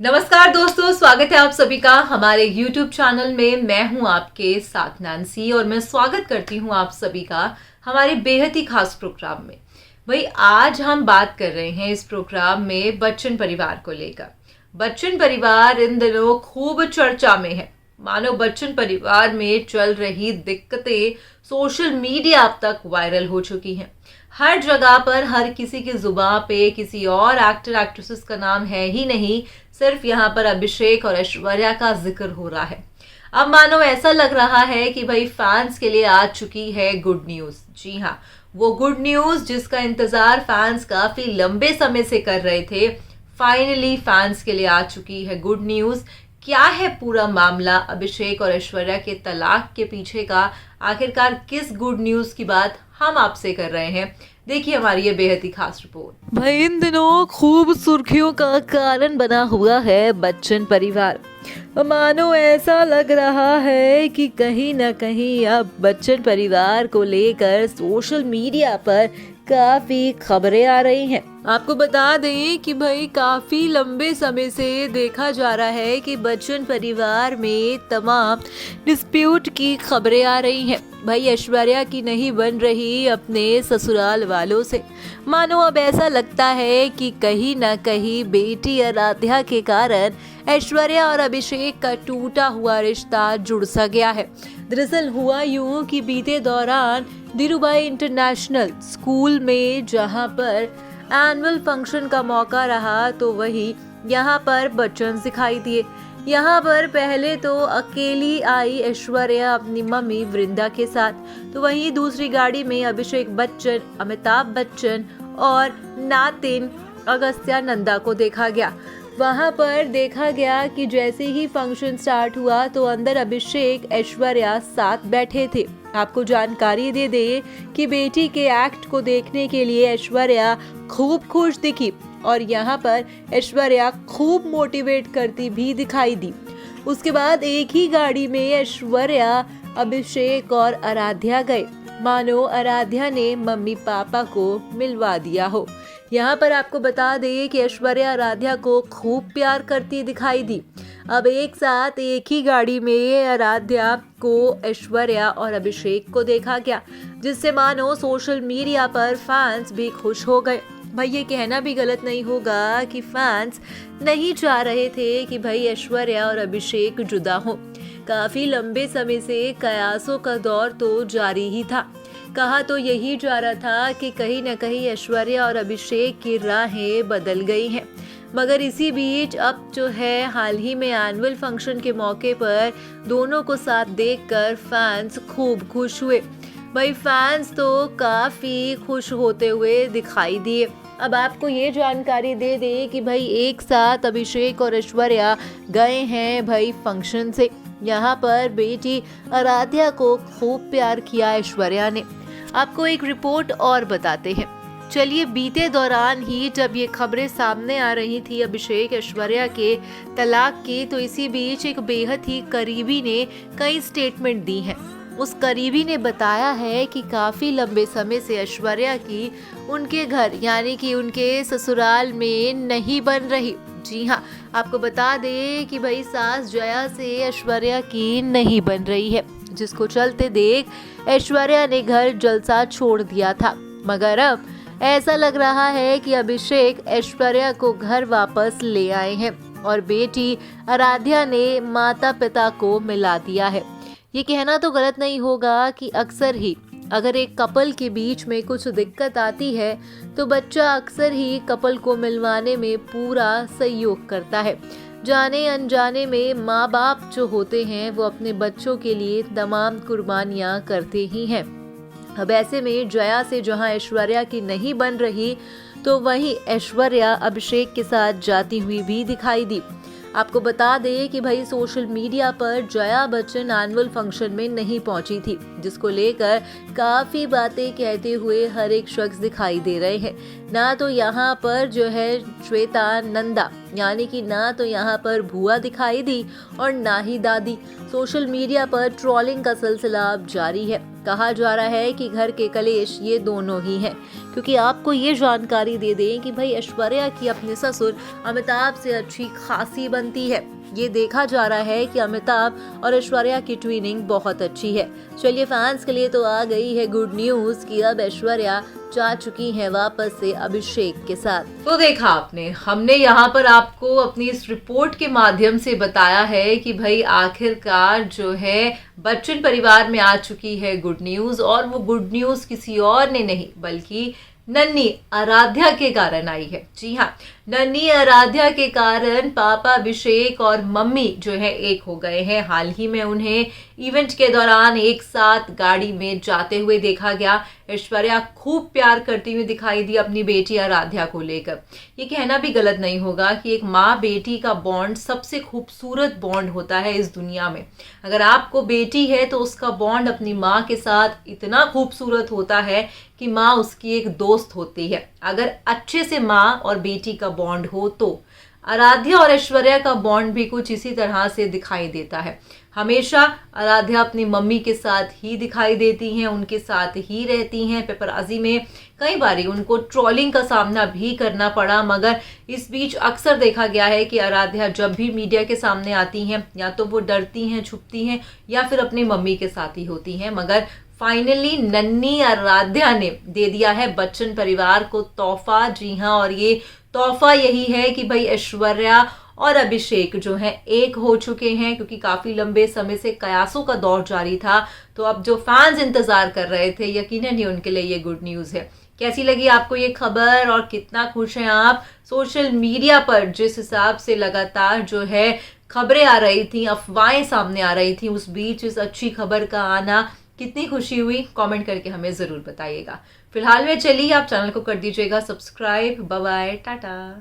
नमस्कार दोस्तों, स्वागत है आप सभी का हमारे YouTube चैनल में। मैं हूं आपके साथ नैन्सी और मैं स्वागत करती हूं आप सभी का हमारे बेहद ही खास प्रोग्राम में। भाई आज हम बात कर रहे हैं इस प्रोग्राम में बच्चन परिवार को लेकर। बच्चन परिवार इन दिनों खूब चर्चा में है। मानो बच्चन परिवार में चल रही दिक्कतें सोशल मीडिया अब तक वायरल हो चुकी हैं। हर जगह पर हर किसी की जुबान पे किसी और एक्टर एक्ट्रेसेस का नाम है ही नहीं, सिर्फ यहाँ पर अभिषेक और ऐश्वर्या का जिक्र हो रहा है। अब मानो ऐसा लग रहा है कि भाई फैंस के लिए आ चुकी है गुड न्यूज। जी हाँ, वो गुड न्यूज जिसका इंतजार फैंस काफी लंबे समय से कर रहे थे, फाइनली फैंस के लिए आ चुकी है गुड न्यूज। क्या है पूरा मामला अभिषेक और ऐश्वर्या के तलाक के पीछे का? आखिरकार किस गुड न्यूज की बात हम आपसे कर रहे हैं? देखिए हमारी ये बेहद ही खास रिपोर्ट। भाई इन दिनों खूब सुर्खियों का कारण बना हुआ है बच्चन परिवार। मानो ऐसा लग रहा है कि कहीं ना कहीं अब बच्चन परिवार को लेकर सोशल मीडिया पर काफी खबरें आ रही हैं। आपको बता दें कि भाई काफी लंबे समय से देखा जा रहा है कि बच्चन परिवार में तमाम डिस्प्यूट की खबरें आ रही हैं। भाई ऐश्वर्या की नहीं बन रही अपने ससुराल वालों से। मानो अब ऐसा लगता है कि कहीं ना कहीं बेटी आराध्या के कारण ऐश्वर्या और अभिषेक का टूटा हुआ रिश्ता जुड़ सा गया है। दरअसल हुआ यूं कि बीते दौरान धीरूभाई इंटरनेशनल स्कूल में जहां पर एनुअल फंक्शन का मौका रहा तो वही यहाँ पर बच्चन दिखाई दिए। यहाँ पर पहले तो अकेली आई ऐश्वर्या अपनी मम्मी वृंदा के साथ, तो वहीं दूसरी गाड़ी में अभिषेक बच्चन, अमिताभ बच्चन और नातिन अगस्त्या नंदा को देखा गया। वहां पर देखा गया कि जैसे ही फंक्शन स्टार्ट हुआ तो अंदर अभिषेक ऐश्वर्या साथ बैठे थे। आपको जानकारी दे दे कि बेटी के एक्ट को देखने के लिए ऐश्वर्या खूब खुश दिखी और यहाँ पर ऐश्वर्या खूब मोटिवेट करती भी दिखाई दी। उसके बाद एक ही गाड़ी में ऐश्वर्या, अभिषेक और आराध्या गए। मानो आराध्या ने मम्मी पापा को मिलवा दिया हो। यहाँ पर आपको बता दें कि ऐश्वर्या आराध्या को खूब प्यार करती दिखाई दी। अब एक साथ एक ही गाड़ी में आराध्या को ऐश्वर्या और अभिषेक को देखा गया, जिससे मानो सोशल मीडिया पर फैंस भी खुश हो गए। भाई ये कहना भी गलत नहीं होगा कि फैंस नहीं चाह रहे थे कि भाई ऐश्वर्या और अभिषेक जुदा हो। काफी लंबे समय से कयासों का दौर तो जारी ही था। कहा तो यही जा रहा था कि कहीं न कहीं ऐश्वर्या और अभिषेक की राहें बदल गई हैं। मगर इसी बीच अब जो है हाल ही में एनुअल फंक्शन के मौके पर दोनों को साथ देखकर फैंस खूब खुश हुए। भाई फैंस तो काफ़ी खुश होते हुए दिखाई दिए। अब आपको ये जानकारी दे दें कि भाई एक साथ अभिषेक और ऐश्वर्या गए हैं भाई फंक्शन से। यहाँ पर बेटी आराध्या को खूब प्यार किया ऐश्वर्या ने। आपको एक रिपोर्ट और बताते हैं। चलिए, बीते दौरान ही जब ये खबरें सामने आ रही थी अभिषेक ऐश्वर्या के तलाक की, तो इसी बीच एक बेहद ही करीबी ने कई स्टेटमेंट दी हैं। उस करीबी ने बताया है कि काफ़ी लंबे समय से ऐश्वर्या की उनके घर यानी कि उनके ससुराल में नहीं बन रही। जी हाँ, आपको बता दें कि भाई सास जया से ऐश्वर्या की नहीं बन रही है, जिसको चलते देख ऐश्वर्या ने घर जलसा छोड़ दिया था। मगर अब ऐसा लग रहा है कि अभिषेक ऐश्वर्या को घर वापस ले आए हैं और बेटी आराध्या ने माता पिता को मिला दिया है। ये कहना तो गलत नहीं होगा कि अक्सर ही अगर एक कपल के बीच में कुछ दिक्कत आती है तो बच्चा अक्सर ही कपल को मिलवाने में पूरा सहयोग करता है। जाने अनजाने में माँ बाप जो होते हैं वो अपने बच्चों के लिए तमाम कुर्बानियाँ करते ही हैं। अब ऐसे में जया से जहां ऐश्वर्या की नहीं बन रही तो वहीं ऐश्वर्या अभिषेक के साथ जाती हुई भी दिखाई दी। आपको बता दें कि भाई सोशल मीडिया पर जया बच्चन एनुअल फंक्शन में नहीं पहुंची थी, जिसको लेकर काफी बातें कहते हुए हर एक शख्स दिखाई दे रहे हैं। ना तो यहाँ पर जो है श्वेता नंदा यानी कि ना तो यहाँ पर बुआ दिखाई दी और ना ही दादी। सोशल मीडिया पर ट्रोलिंग का सिलसिला अब जारी है। कहा जा रहा है कि घर के कलेश ये दोनों ही हैं, क्योंकि आपको ये जानकारी दे दें कि भाई ऐश्वर्या की अपने ससुर अमिताभ से अच्छी खासी बनती है। ये देखा जा रहा है कि अमिताभ और ऐश्वर्या की ट्विनिंग बहुत अच्छी है। चलिए, फैंस के लिए तो आ गई है गुड न्यूज कि अब ऐश्वर्या जा चुकी हैं वापस से अभिषेक के साथ। तो देखा आपने, हमने यहाँ पर आपको अपनी इस रिपोर्ट के माध्यम से बताया है कि भाई आखिरकार जो है बच्चन परिवार में आ चुकी है गुड न्यूज, और वो गुड न्यूज किसी और ने नहीं बल्कि नन्ही आराध्या के कारण आई है। जी हाँ, नन्ही आराध्या के कारण पापा अभिषेक और मम्मी जो है एक हो गए हैं। हाल ही में उन्हें इवेंट के दौरान एक साथ गाड़ी में जाते हुए देखा गया। ऐश्वर्या खूब प्यार करती हुई दिखाई दी अपनी बेटी आराध्या को लेकर। ये कहना भी गलत नहीं होगा कि एक माँ बेटी का बॉन्ड सबसे खूबसूरत बॉन्ड होता है इस दुनिया में। अगर आपको बेटी है तो उसका बॉन्ड अपनी माँ के साथ इतना खूबसूरत होता है कि माँ उसकी एक दोस्त होती है। अगर अच्छे से माँ और बेटी का बॉन्ड हो तो आराध्या और ऐश्वर्या का बॉन्ड भी कुछ इसी तरह से दिखाई देता है। हमेशा आराध्या अपनी मम्मी के साथ ही दिखाई देती हैं, उनके साथ ही रहती हैं। पेपराजी में कई बारी उनको ट्रोलिंग का सामना भी करना पड़ा, मगर इस बीच अक्सर देखा गया है कि आराध्या जब भी मीडिया के सामने आती हैं या तो वो डरती हैं, छुपती हैं, या फिर अपनी मम्मी के साथ ही होती हैं। मगर फाइनली नन्ही आराध्या ने दे दिया है बच्चन परिवार को तोहफा। जी हाँ, और ये तोहफा यही है कि भाई ऐश्वर्या और अभिषेक जो है एक हो चुके हैं, क्योंकि काफी लंबे समय से कयासों का दौर जारी था। तो अब जो फैंस इंतजार कर रहे थे, यकीनन ही उनके लिए ये गुड न्यूज है। कैसी लगी आपको ये खबर और कितना खुश हैं आप? सोशल मीडिया पर जिस हिसाब से लगातार जो है खबरें आ रही थी, अफवाहें सामने आ रही थी, उस बीच इस अच्छी खबर का आना कितनी खुशी हुई, कमेंट करके हमें जरूर बताइएगा। फिलहाल में चलिए आप चैनल को कर दीजिएगा सब्सक्राइब। Bye bye, Tata.